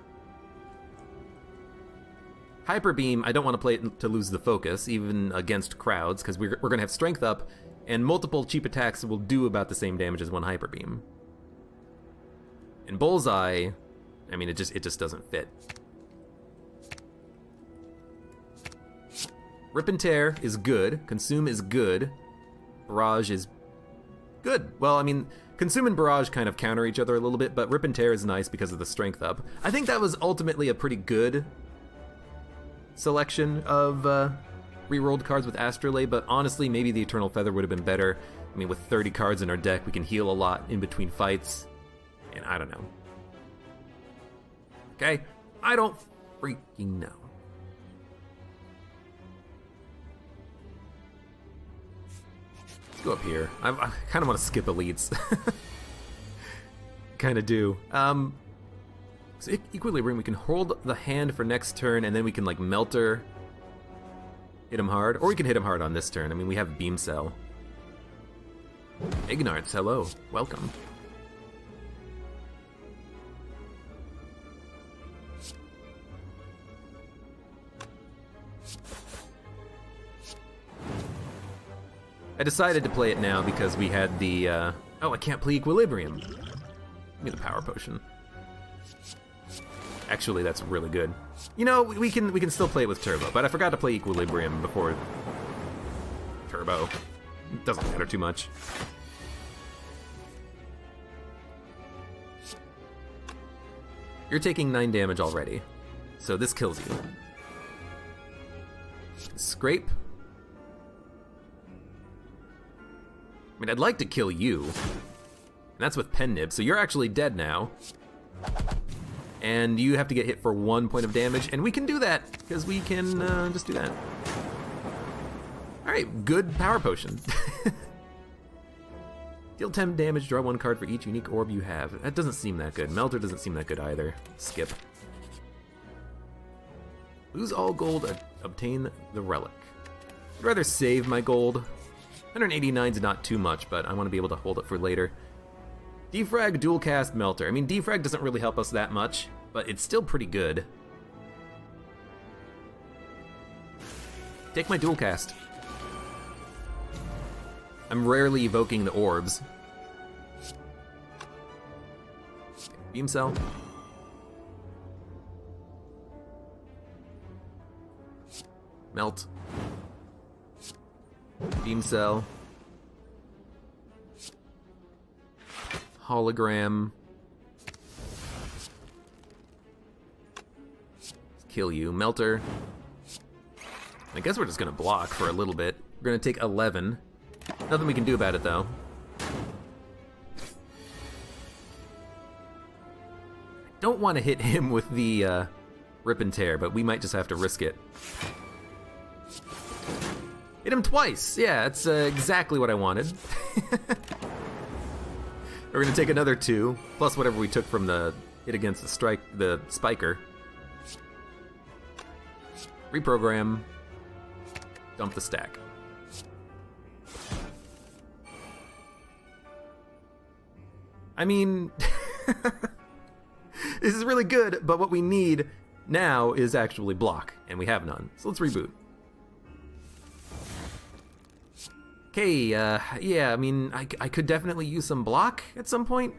Hyper Beam, I don't want to play it to lose the focus, even against crowds, because we're going to have strength up, and multiple cheap attacks will do about the same damage as one Hyper Beam. And Bullseye, I mean, it just doesn't fit. Rip and Tear is good, Consume is good, Barrage is good. Well, I mean, Consume and Barrage kind of counter each other a little bit, but Rip and Tear is nice because of the strength up. I think that was ultimately a pretty good selection of re-rolled cards with Astrolabe, but honestly, maybe the Eternal Feather would have been better. I mean, with 30 cards in our deck, we can heal a lot in between fights, and I don't know. Okay? I don't freaking know. Let's go up here. I kind of want to skip elites. Kind of do. So Equilibrium, we can hold the hand for next turn, and then we can like Melter, hit him hard, or we can hit him hard on this turn. I mean, we have Beam Cell. Ignarts, hello, welcome. I decided to play it now because we had the, oh, I can't play Equilibrium. Give me the Power Potion. Actually, that's really good. You know, we can still play it with Turbo, but I forgot to play Equilibrium before Turbo. It doesn't matter too much. You're taking 9 damage already, so this kills you. Scrape. I mean, I'd like to kill you. And that's with Pen Nib, so you're actually dead now. And you have to get hit for 1 point of damage, and we can do that, because we can just do that. Alright, good Power Potion. Deal 10 damage, draw 1 card for each unique orb you have. That doesn't seem that good. Melter doesn't seem that good either. Skip. Lose all gold, obtain the relic. I'd rather save my gold. 189 is not too much, but I want to be able to hold it for later. Defrag, dual cast, Melter. I mean, Defrag doesn't really help us that much, but it's still pretty good. Take my dual cast. I'm rarely evoking the orbs. Beam Cell. Melt. Beam Cell. Hologram. Kill you. Melter. I guess we're just gonna block for a little bit. We're gonna take 11. Nothing we can do about it, though. I don't want to hit him with the Rip and Tear, but we might just have to risk it. Hit him twice! Yeah, that's exactly what I wanted. We're gonna take another 2, plus whatever we took from the hit against the Spiker. Reprogram. Dump the stack. I mean, this is really good, but what we need now is actually block, and we have none. So let's reboot. Okay, yeah, I mean, I could definitely use some block at some point.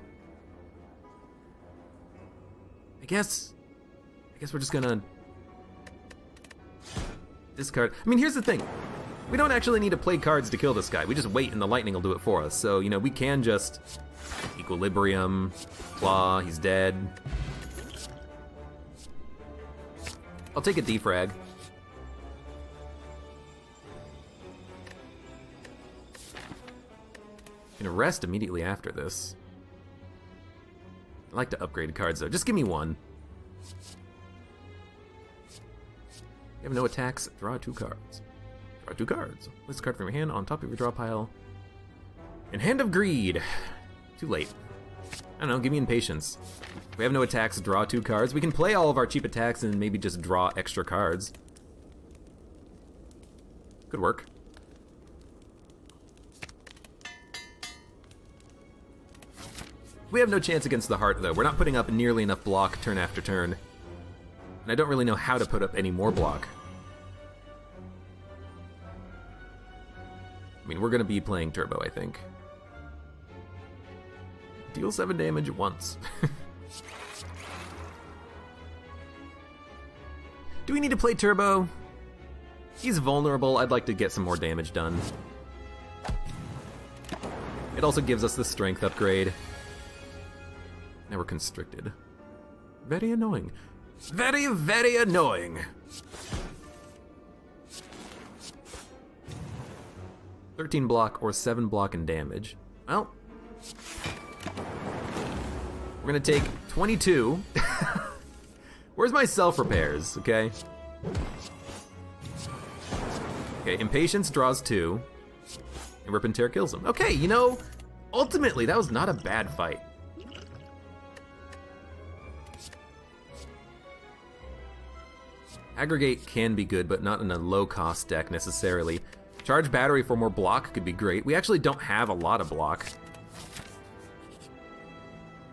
I guess we're just gonna discard. I mean, here's the thing. We don't actually need to play cards to kill this guy. We just wait and the lightning will do it for us. So, you know, we can just equilibrium, claw, he's dead. I'll take a defrag. Gonna rest immediately after this. I like to upgrade cards though. Just give me one. You have no attacks. Draw 2 cards. Draw 2 cards. Place a card from your hand on top of your draw pile. And Hand of Greed. Too late. I don't know, give me Impatience. We have no attacks, draw 2 cards. We can play all of our cheap attacks and maybe just draw extra cards. Could work. We have no chance against the Heart, though. We're not putting up nearly enough block turn after turn. And I don't really know how to put up any more block. I mean, we're going to be playing Turbo, I think. Deal 7 damage once. Do we need to play Turbo? He's vulnerable. I'd like to get some more damage done. It also gives us the strength upgrade. Now we're constricted. Very annoying. Very, very annoying. 13 block or 7 block in damage. Well, we're gonna take 22. Where's my self-repairs, okay? Okay, Impatience draws 2. And Rip and Tear kills him. Okay, you know, ultimately, that was not a bad fight. Aggregate can be good, but not in a low-cost deck, necessarily. Charge Battery for more block could be great. We actually don't have a lot of block.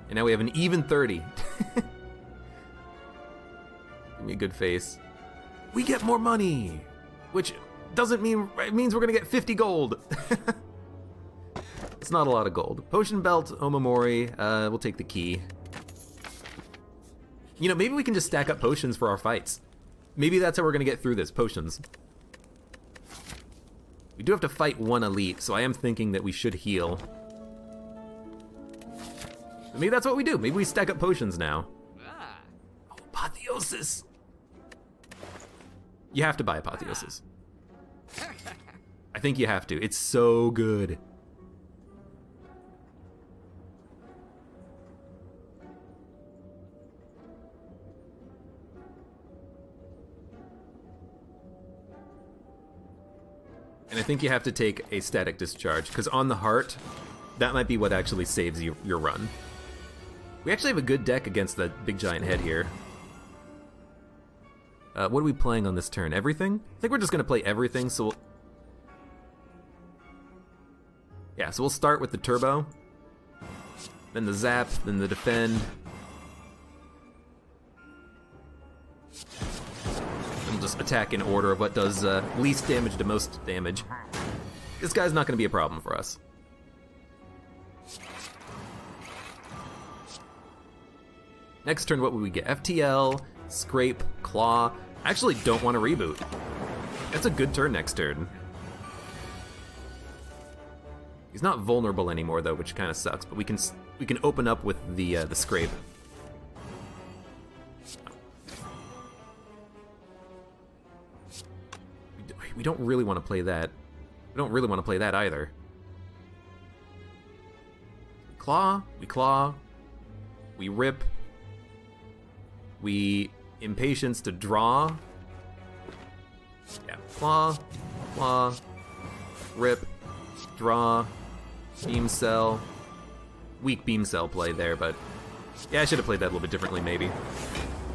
And now we have an even 30. Give me a good face. We get more money! Which doesn't mean, it means we're gonna get 50 gold. It's not a lot of gold. Potion Belt, Omamori, we'll take the key. You know, maybe we can just stack up potions for our fights. Maybe that's how we're gonna get through this, potions. We do have to fight one elite, so I am thinking that we should heal. Maybe that's what we do. Maybe we stack up potions now. Oh, Apotheosis! You have to buy Apotheosis. I think you have to. It's so good. And I think you have to take a Static Discharge, because on the Heart, that might be what actually saves your run. We actually have a good deck against the big giant head here. What are we playing on this turn? Everything? I think we're just going to play everything, so we'll... Yeah, so we'll start with the Turbo, then the Zap, then the Defend. We'll just attack in order of what does least damage to most damage. This guy's not going to be a problem for us. Next turn, what would we get? FTL, Scrape, Claw. I actually don't want to reboot. That's a good turn next turn. He's not vulnerable anymore though, which kind of sucks. But we can open up with the Scrape. We don't really want to play that. We don't really want to play that either. Claw, we Rip. We Impatience to draw. Yeah, Claw, Rip, draw, Beam Cell. Weak Beam Cell play there, but yeah, I should have played that a little bit differently maybe.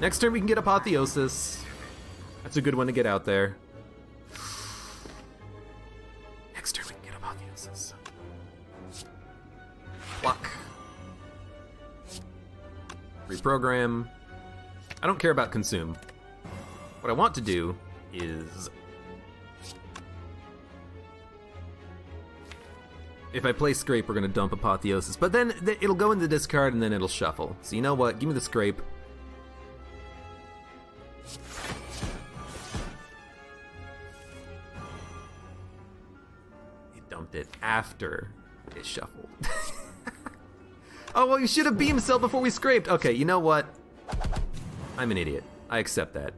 Next turn we can get Apotheosis. That's a good one to get out there. Next turn we can get Apotheosis. Block. Reprogram. I don't care about consume. What I want to do is... if I play Scrape, we're going to dump Apotheosis, but then it'll go into discard and then it'll shuffle. So you know what? Give me the Scrape. You dumped it after it shuffled. Oh, well, you should have Beam Cell before we scraped. Okay, you know what? I'm an idiot. I accept that.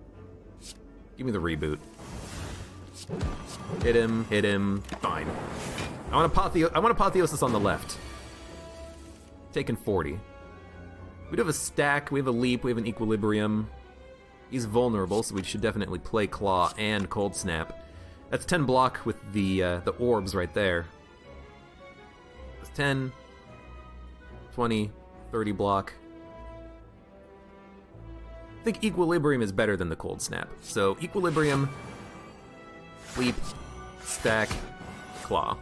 Give me the reboot. Hit him, fine. I want Apotheosis on the left. Taking 40. We do have a stack, we have a leap, we have an equilibrium. He's vulnerable, so we should definitely play Claw and Cold Snap. That's 10 block with the orbs right there. That's 10, 20, 30 block. I think Equilibrium is better than the Cold Snap. So Equilibrium, leap, stack, Claw.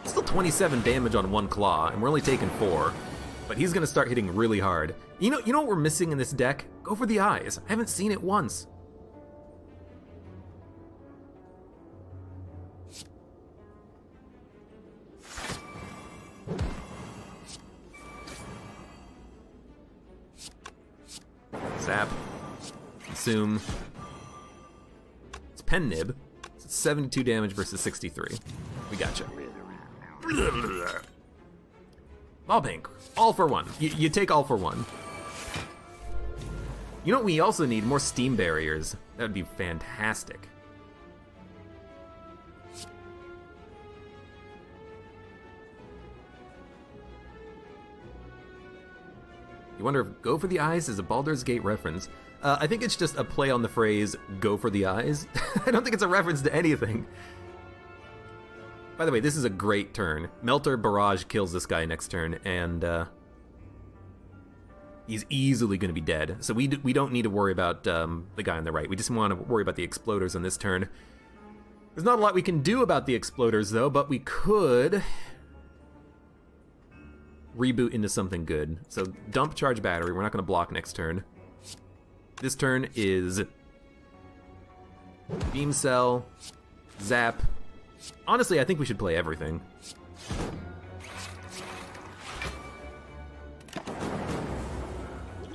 Still 27 damage on one Claw, and we're only taking 4. But he's gonna start hitting really hard. You know what we're missing in this deck? Go for the eyes. I haven't seen it once. Zap. Consume. It's Pen Nib. It's 72 damage versus 63. We gotcha. Ball Bank. All for one. You take all for one. You know what we also need? More Steam Barriers. That would be fantastic. You wonder if Go for the Eyes is a Baldur's Gate reference. I think it's just a play on the phrase, go for the eyes. I don't think it's a reference to anything. By the way, this is a great turn. Melter Barrage kills this guy next turn, and he's easily going to be dead. So we don't need to worry about the guy on the right. We just want to worry about the Exploders on this turn. There's not a lot we can do about the Exploders, though, but we could reboot into something good. So dump Charge Battery. We're not going to block next turn. This turn is Beam Cell, Zap. Honestly, I think we should play everything.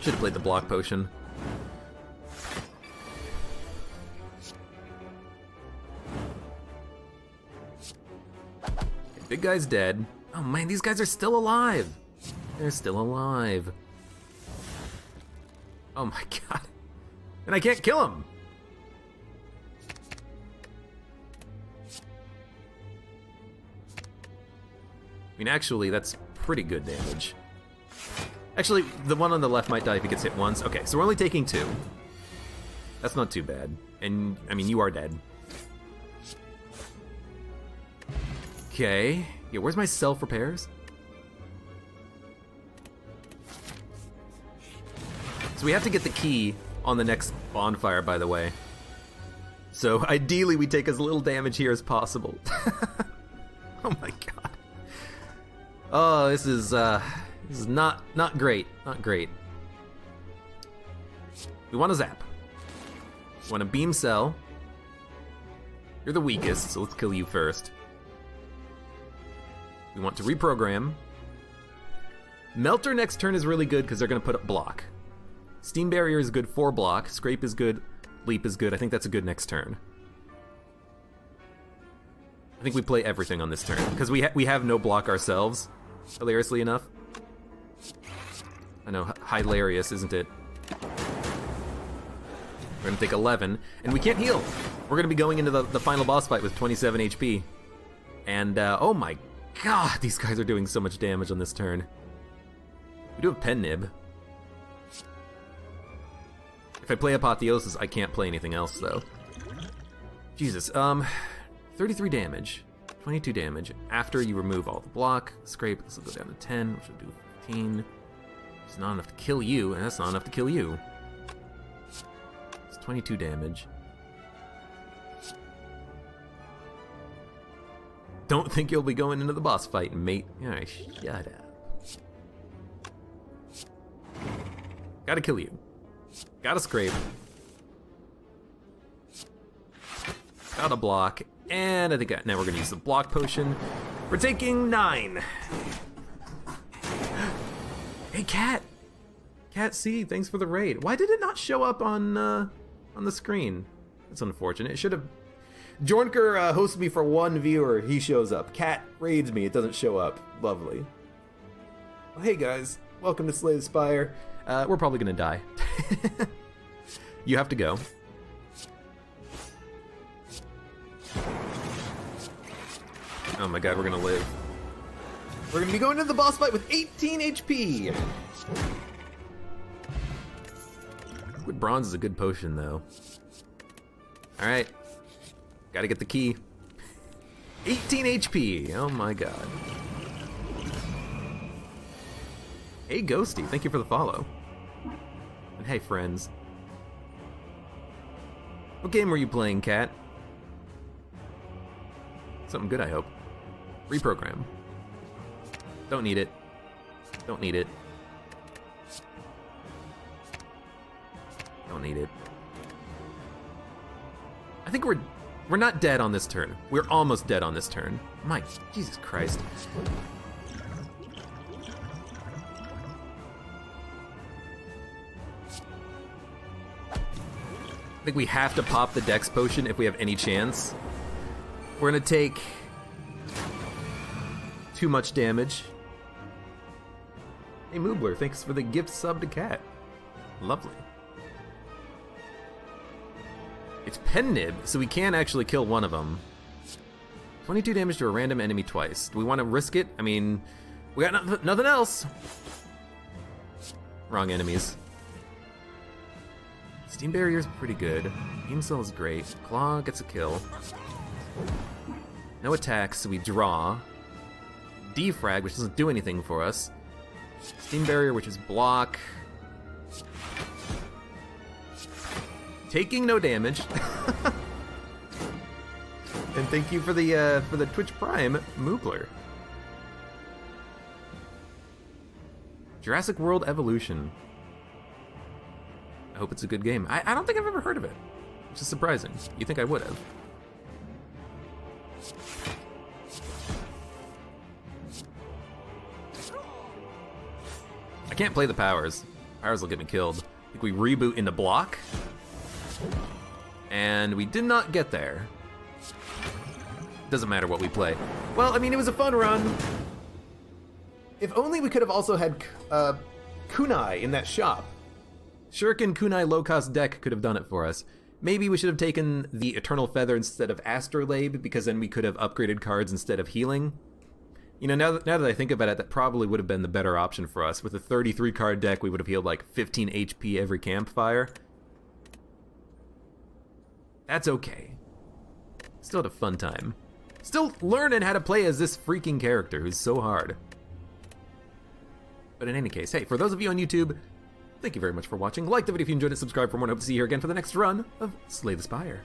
Should have played the Block Potion. Okay, big guy's dead. Oh man, these guys are still alive. They're still alive. Oh my god. And I can't kill him. I mean, actually, that's pretty good damage. Actually, the one on the left might die if he gets hit once. Okay, so we're only taking 2. That's not too bad. And, I mean, you are dead. Okay. Yeah, where's my self-repairs? So we have to get the key on the next bonfire, by the way. So, ideally, we take as little damage here as possible. Oh my god. Oh, this is not great. Not great. We want to zap. We want to Beam Cell. You're the weakest, so let's kill you first. We want to reprogram. Melter next turn is really good because they're going to put up block. Steam Barrier is good for block. Scrape is good. Leap is good. I think that's a good next turn. I think we play everything on this turn because we have no block ourselves. Hilariously enough. I know, hilarious, isn't it? We're gonna take 11, and we can't heal. We're gonna be going into the final boss fight with 27 HP. And, oh my god, these guys are doing so much damage on this turn. We do have Pen Nib. If I play Apotheosis, I can't play anything else, though. Jesus, 33 damage. 22 damage after you remove all the block. Scrape, this will go down to 10, which will do 15. It's not enough to kill you, and that's not enough to kill you. It's 22 damage. don't think you'll be going into the boss fight, mate. Alright, shut up. Gotta kill you. Gotta scrape. Gotta block. And I think now we're gonna use the block potion. We're taking 9. Hey, Cat! Cat C, thanks for the raid. Why did it not show up on the screen? That's unfortunate. It should have... Jornker hosts me for 1 viewer. He shows up. Cat raids me. It doesn't show up. Lovely. Well, hey, guys. Welcome to Slay the Spire. We're probably gonna die. You have to go. Oh my god, we're gonna live. We're gonna be going into the boss fight with 18 HP! Liquid Bronze is a good potion, though. Alright. Gotta get the key. 18 HP! Oh my god. Hey, Ghosty, thank you for the follow. And hey, friends. What game were you playing, Cat? Something good, I hope. Reprogram. Don't need it. Don't need it. Don't need it. I think we're not dead on this turn. We're almost dead on this turn. My Jesus Christ. I think we have to pop the Dex potion if we have any chance. We're gonna take too much damage. Hey Moobler, thanks for the gift sub to Cat. Lovely. It's Pen Nib, so we can actually kill one of them. 22 damage to a random enemy twice. Do we want to risk it? I mean, we got nothing else. Wrong enemies. Steam Barrier's pretty good. Beam Cell is great. Claw gets a kill. No attacks, so we draw. Defrag, which doesn't do anything for us. Steam Barrier, which is block. Taking no damage. And thank you for the Twitch Prime, Moobler. Jurassic World Evolution. I hope it's a good game. I don't think I've ever heard of it, which is surprising. You think I would have. I can't play the powers. Powers will get me killed. I think we reboot into block. And we did not get there. Doesn't matter what we play. Well, I mean, it was a fun run. If only we could have also had kunai in that shop. Shuriken kunai low-cost deck could have done it for us. Maybe we should have taken the Eternal Feather instead of Astrolabe, because then we could have upgraded cards instead of healing. You know, now that I think about it, that probably would have been the better option for us. With a 33 card deck, we would have healed like 15 HP every campfire. That's okay. Still had a fun time. Still learning how to play as this freaking character who's so hard. But in any case, hey, for those of you on YouTube, thank you very much for watching. Like the video if you enjoyed it, subscribe for more, and hope to see you here again for the next run of Slay the Spire.